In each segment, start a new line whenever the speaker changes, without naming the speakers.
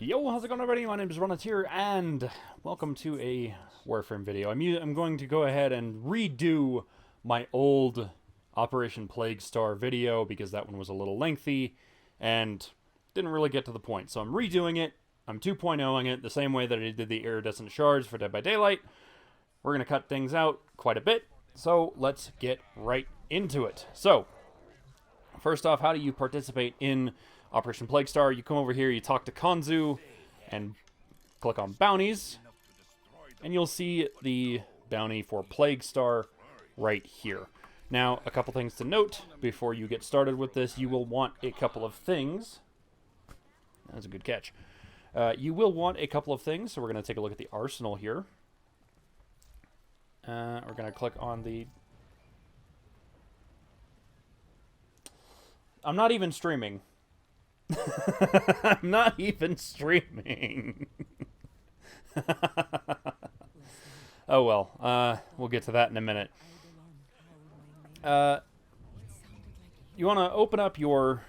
Yo, how's it going, everybody? My name is Brawneteer, and welcome to a Warframe video. I'm going to go ahead and redo my old Operation Plague Star video because that one was a little lengthy and didn't really get to the point. So I'm redoing it. I'm 2.0ing it the same way that I did the iridescent shards for Dead by Daylight. We're going to cut things out quite a bit, so let's get right into it. So, first off, how do you participate in Operation Plague Star? You come over here, you talk to Kanzu, and click on bounties, and you'll see the bounty for Plague Star right here. Now, a couple things to note before you get started with this. You will want a couple of things. That's a good catch. You will want a couple of things, so we're going to take a look at the arsenal here. We're going to click on the... I'm not even streaming. I'm not even streaming. Oh well, we'll get to that in a minute. You want to open up your...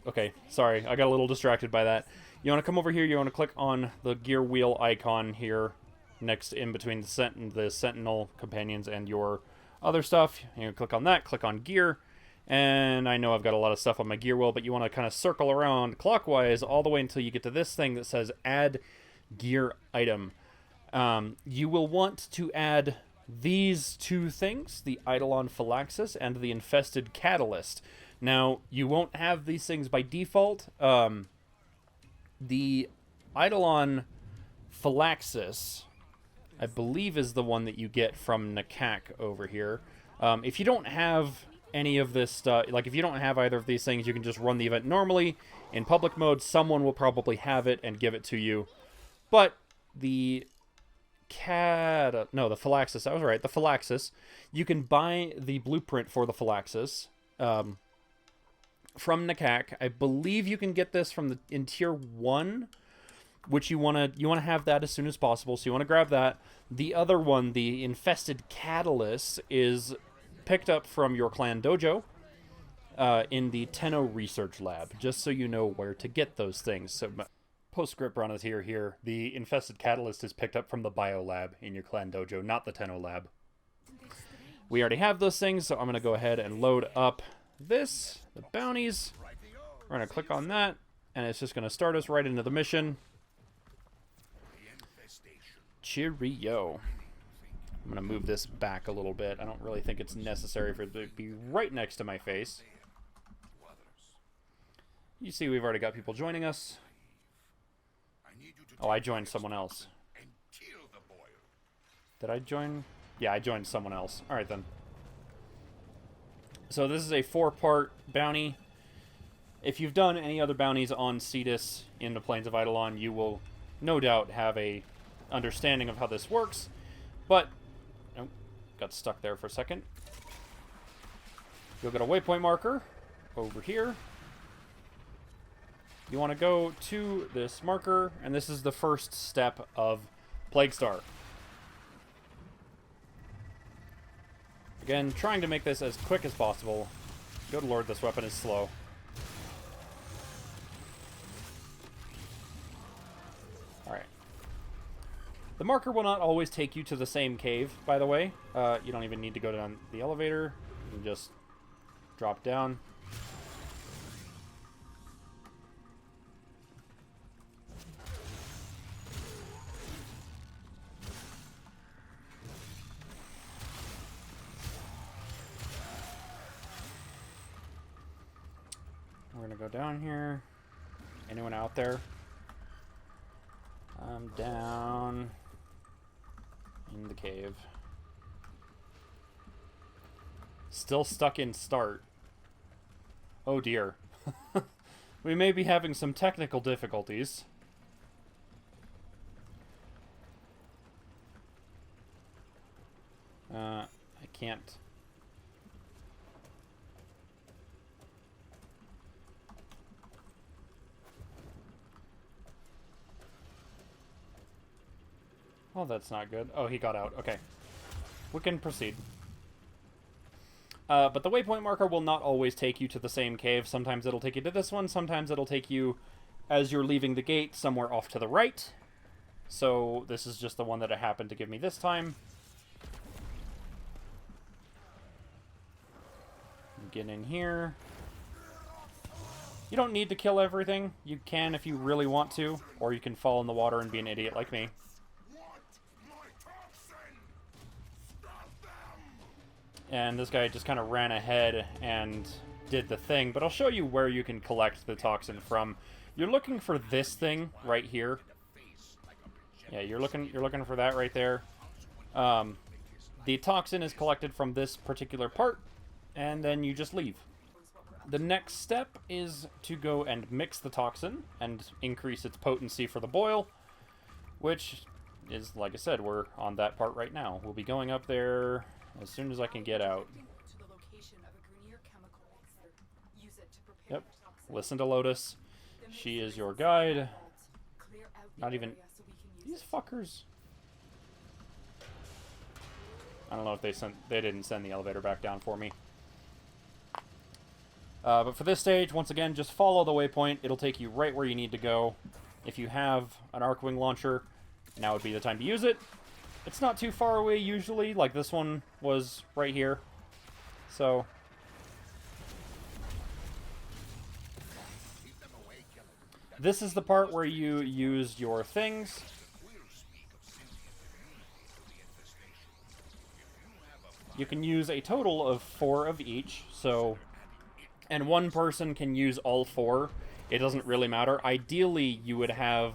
Okay, sorry, I got a little distracted by that. You want to come over here, you want to click on the gear wheel icon here, next in between the Sentinel companions and your other stuff. You click on that, click on gear. And I know I've got a lot of stuff on my gear wheel, but you want to kind of circle around clockwise all the way until you get to this thing that says Add Gear Item. You will want to add these two things, the Eidolon Phylaxis and the Infested Catalyst. Now, you won't have these things by default. The Eidolon Phylaxis, I believe, is the one that you get from Nakak over here. If you don't have any of this stuff, like if you don't have either of these things, you can just run the event normally in public mode. Someone will probably have it and give it to you. But the the Phylaxis, I was right, the Phylaxis, you can buy the blueprint for the Phylaxis from Nakak. I believe you can get this from in tier 1, which you want to have that as soon as possible, so you want to grab that. The other one, the Infested Catalyst, is picked up from your clan dojo in the Tenno Research Lab, just so you know where to get those things. So, postscript Brawneteer here, the Infested Catalyst is picked up from the Bio Lab in your clan dojo, not the Tenno Lab. We already have those things, so I'm going to go ahead and load up the bounties. We're going to click on that, and it's just going to start us right into the mission. Cheerio. I'm going to move this back a little bit. I don't really think it's necessary for it to be right next to my face. You see we've already got people joining us. Oh, I joined someone else. Did I join? Yeah, I joined someone else. Alright then. So this is a 4-part bounty. If you've done any other bounties on Cetus in the Plains of Eidolon, you will no doubt have a understanding of how this works. But got stuck there for a second. You'll get a waypoint marker over here. You want to go to this marker, and this is the first step of Plague Star. Again, trying to make this as quick as possible. Good lord, this weapon is slow. Alright. The marker will not always take you to the same cave, by the way. You don't even need to go down the elevator. You can just drop down. We're going to go down here. Anyone out there? I'm down in the cave. Still stuck in start. Oh dear. We may be having some technical difficulties. I can't. Oh, that's not good. Oh, he got out. Okay. We can proceed. But the waypoint marker will not always take you to the same cave. Sometimes it'll take you to this one. Sometimes it'll take you as you're leaving the gate somewhere off to the right. So this is just the one that it happened to give me this time. Get in here. You don't need to kill everything. You can if you really want to, or you can fall in the water and be an idiot like me. And this guy just kind of ran ahead and did the thing, but I'll show you where you can collect the toxin from. You're looking for this thing right here. Yeah, you're looking for that right there. The toxin is collected from this particular part, and then you just leave. The next step is to go and mix the toxin and increase its potency for the boil, which is, like I said, we're on that part right now. We'll be going up there as soon as I can get out. Yep. Listen to Lotus. She is your guide. Not even... These fuckers. I don't know if they didn't send the elevator back down for me. But for this stage, once again, just follow the waypoint. It'll take you right where you need to go. If you have an Arcwing launcher, now would be the time to use it. It's not too far away usually, like this one was right here. So... This is the part where you use your things. You can use a total of 4 of each, so... And one person can use all 4. It doesn't really matter. Ideally, you would have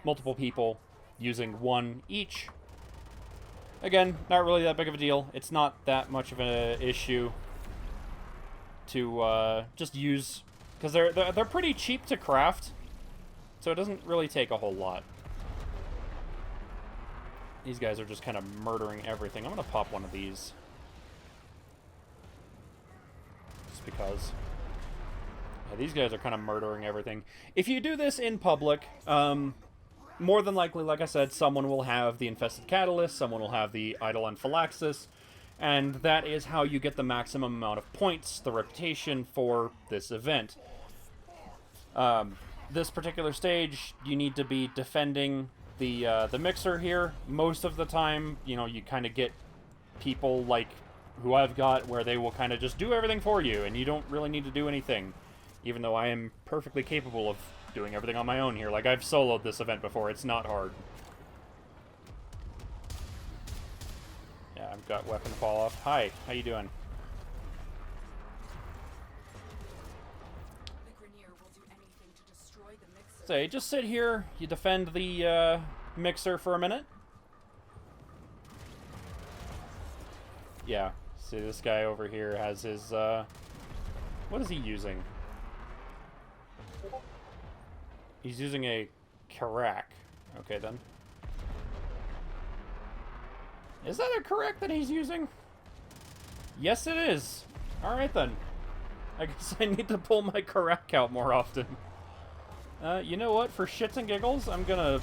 multiple people using 1 each. Again, not really that big of a deal. It's not that much of an issue to just use... Because they're pretty cheap to craft, so it doesn't really take a whole lot. These guys are just kind of murdering everything. I'm going to pop one of these. Just because. Yeah, these guys are kind of murdering everything. If you do this in public, more than likely, like I said, someone will have the Infested Catalyst, someone will have the Eidolon Phylaxis, and that is how you get the maximum amount of points, the reputation for this event. This particular stage, you need to be defending the mixer here. Most of the time, you know, you kind of get people like who I've got where they will kind of just do everything for you, and you don't really need to do anything. Even though I am perfectly capable of doing everything on my own here. Like, I've soloed this event before. It's not hard. Yeah, I've got weapon fall off. Hi, how you doing? So you just sit here, you defend the mixer for a minute. Yeah, see this guy over here has his, what is he using? He's using a Karak. Okay, then. Is that a Karak that he's using? Yes, it is. Alright, then. I guess I need to pull my Karak out more often. You know what? For shits and giggles, I'm gonna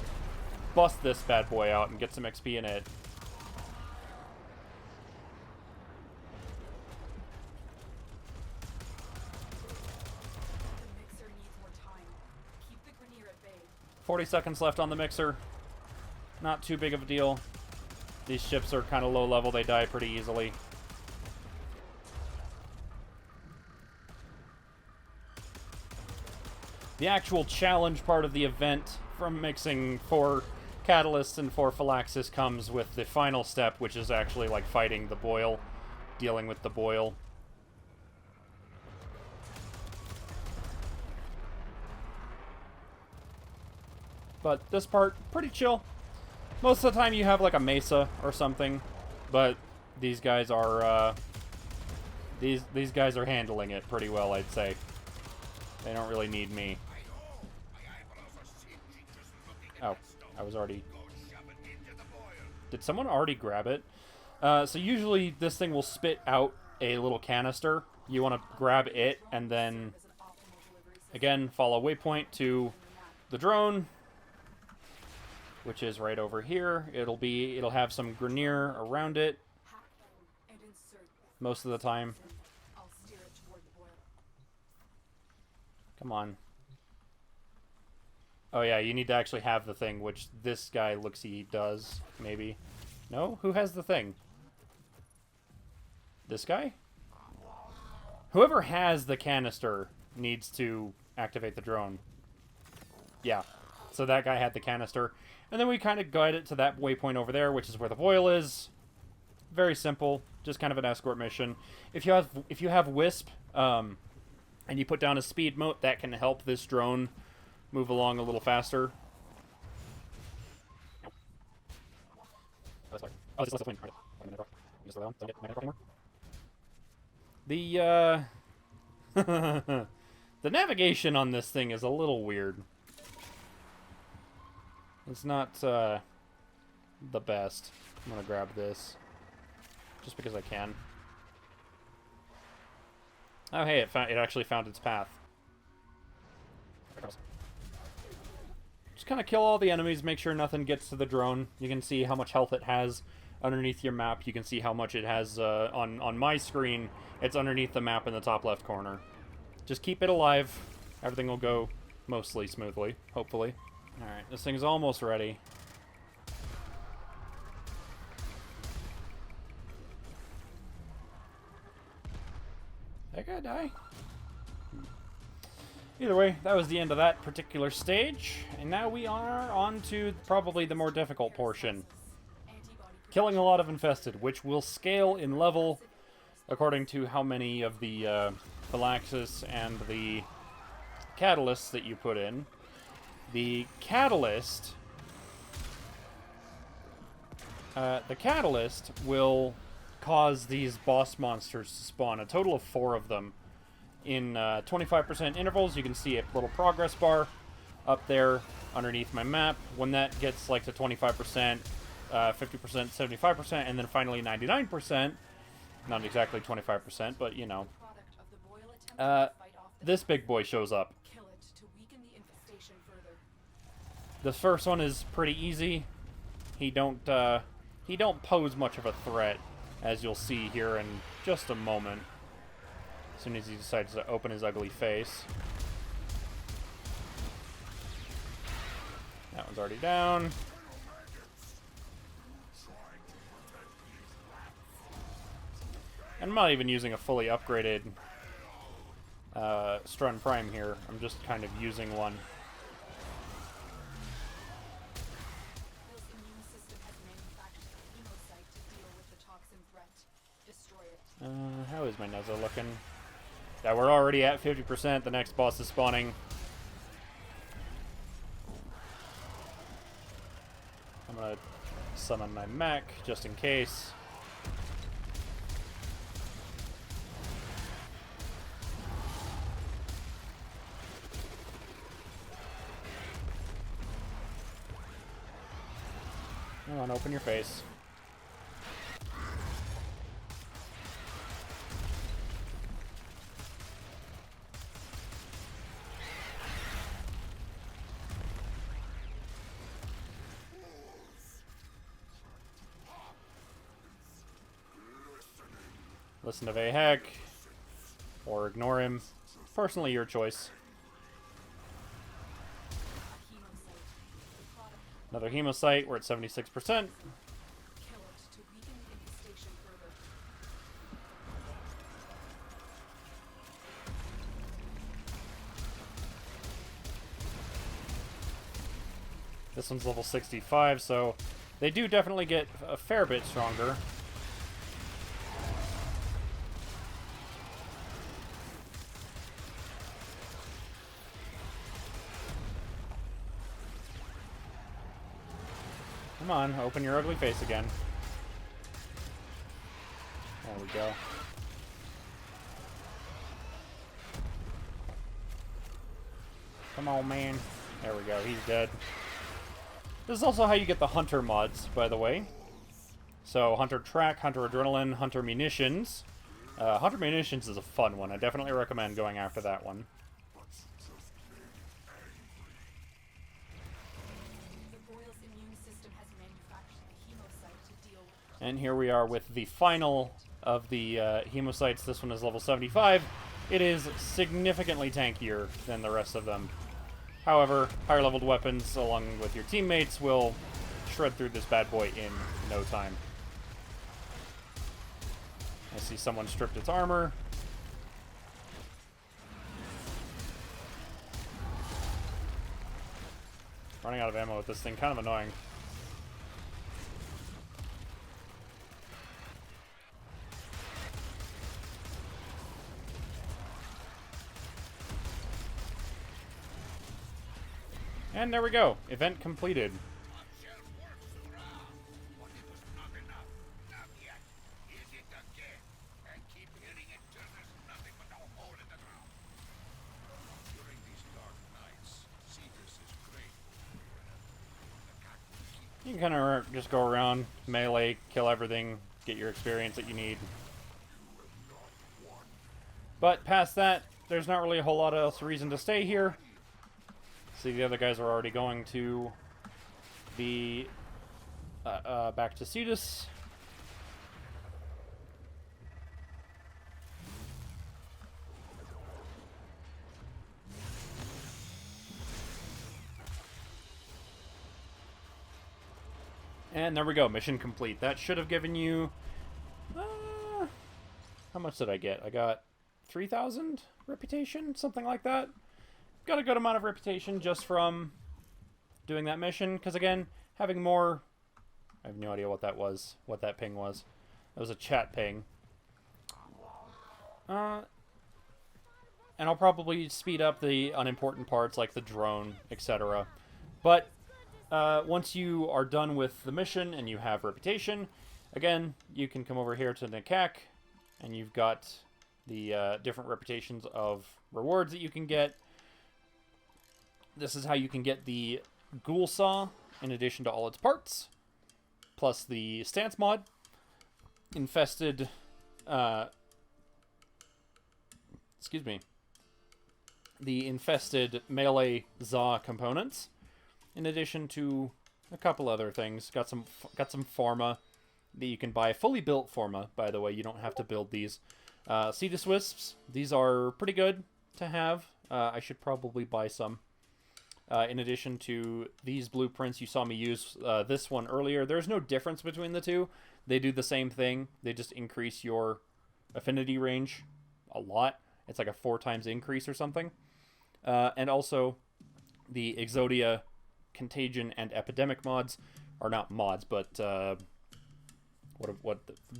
bust this bad boy out and get some XP in it.
The mixer needs more time. Keep the Grenier at bay.
40 seconds left on the mixer. Not too big of a deal. These ships are kind of low level. They die pretty easily. The actual challenge part of the event from mixing 4 catalysts and 4 Phylaxis comes with the final step, which is actually like fighting the boil, dealing with the boil. But this part, pretty chill. Most of the time you have like a mesa or something, but these guys are these guys are handling it pretty well, I'd say. They don't really need me. Oh, I was already... Did someone already grab it? So usually this thing will spit out a little canister. You want to grab it and then, again, follow waypoint to the drone, which is right over here. It'll have some Grenier around it most of the time. Come on. Oh yeah, you need to actually have the thing, which this guy looks he does, maybe. No? Who has the thing? This guy? Whoever has the canister needs to activate the drone. Yeah. So that guy had the canister. And then we kind of guide it to that waypoint over there, which is where the boil is. Very simple. Just kind of an escort mission. If you have Wisp, and you put down a speed mote, that can help this drone move along a little faster. The the navigation on this thing is a little weird. It's not the best. I'm gonna grab this just because I can. Oh hey, it actually found its path. Just kind of kill all the enemies, make sure nothing gets to the drone. You can see how much health it has underneath your map. You can see how much it has on my screen. It's underneath the map in the top left corner. Just keep it alive. Everything will go mostly smoothly, hopefully. Alright, this thing's almost ready. That guy die? Either way, that was the end of that particular stage, and now we are on to probably the more difficult portion. Killing a lot of infested, which will scale in level according to how many of the phalanxes and the catalysts that you put in. The catalyst will cause these boss monsters to spawn, a total of 4 of them. In 25% intervals. You can see a little progress bar up there underneath my map. When that gets like to 25%, 50%, 75%, and then finally 99%, not exactly 25%, but you know, this big boy shows up. The first one is pretty easy. He don't pose much of a threat, as you'll see here in just a moment. As soon as he decides to open his ugly face. That one's already down. And I'm not even using a fully upgraded Strun Prime here. I'm just kind of using one. How is my Nuzzo looking? Yeah, we're already at 50%. The next boss is spawning. I'm gonna summon my mech just in case. Come on, open your face. Listen to Vahek, or ignore him. Personally, your choice. Another Hemocyte, we're at 76%. This one's level 65, so they do definitely get a fair bit stronger. Come on, open your ugly face again. There we go. Come on, man. There we go, he's dead. This is also how you get the Hunter mods, by the way. So, Hunter Track, Hunter Adrenaline, Hunter Munitions. Hunter Munitions is a fun one. I definitely recommend going after that one. And here we are with the final of the Hemocytes. This one is level 75. It is significantly tankier than the rest of them. However, higher leveled weapons along with your teammates will shred through this bad boy in no time. I see someone stripped its armor. Running out of ammo with this thing, kind of annoying. And there we go. Event completed. You can kind of just go around, melee, kill everything, get your experience that you need. But past that, there's not really a whole lot else reason to stay here. See, the other guys are already going to be back to Cetus. And there we go, mission complete. That should have given you... how much did I get? I got 3,000 reputation, something like that. Got a good amount of reputation just from doing that mission. Because again, having more... I have no idea what that was, what that ping was. That was a chat ping. And I'll probably speed up the unimportant parts like the drone, etc. But... once you are done with the mission and you have reputation, again, you can come over here to Nekak, and you've got the different reputations of rewards that you can get. This is how you can get the Ghoul Saw in addition to all its parts, plus the Stance mod, Infested, the Infested Melee Za components, in addition to a couple other things. Got some Pharma that you can buy. Fully built Pharma, by the way. You don't have to build these. Cetus Wisps. These are pretty good to have. I should probably buy some. In addition to these blueprints, you saw me use this one earlier. There's no difference between the two. They do the same thing. They just increase your affinity range a lot. It's like a 4 times increase or something. And also, the Exodia... Contagion and Epidemic mods are not mods, but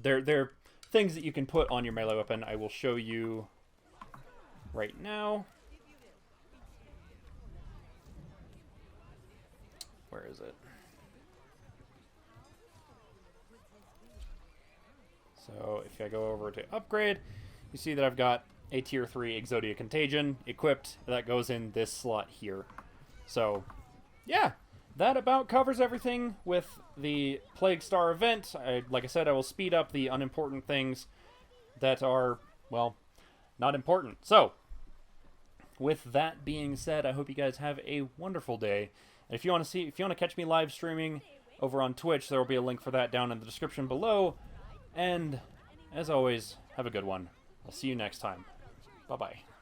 they're things that you can put on your melee weapon. I will show you right now. Where is it? So if I go over to upgrade, you see that I've got a tier 3 Exodia Contagion equipped. That goes in this slot here. So yeah, that about covers everything with the Plague Star event. Like I said, I will speed up the unimportant things that are, well, not important. So, with that being said, I hope you guys have a wonderful day. And if you want to catch me live streaming over on Twitch, there will be a link for that down in the description below. And as always, have a good one. I'll see you next time. Bye-bye.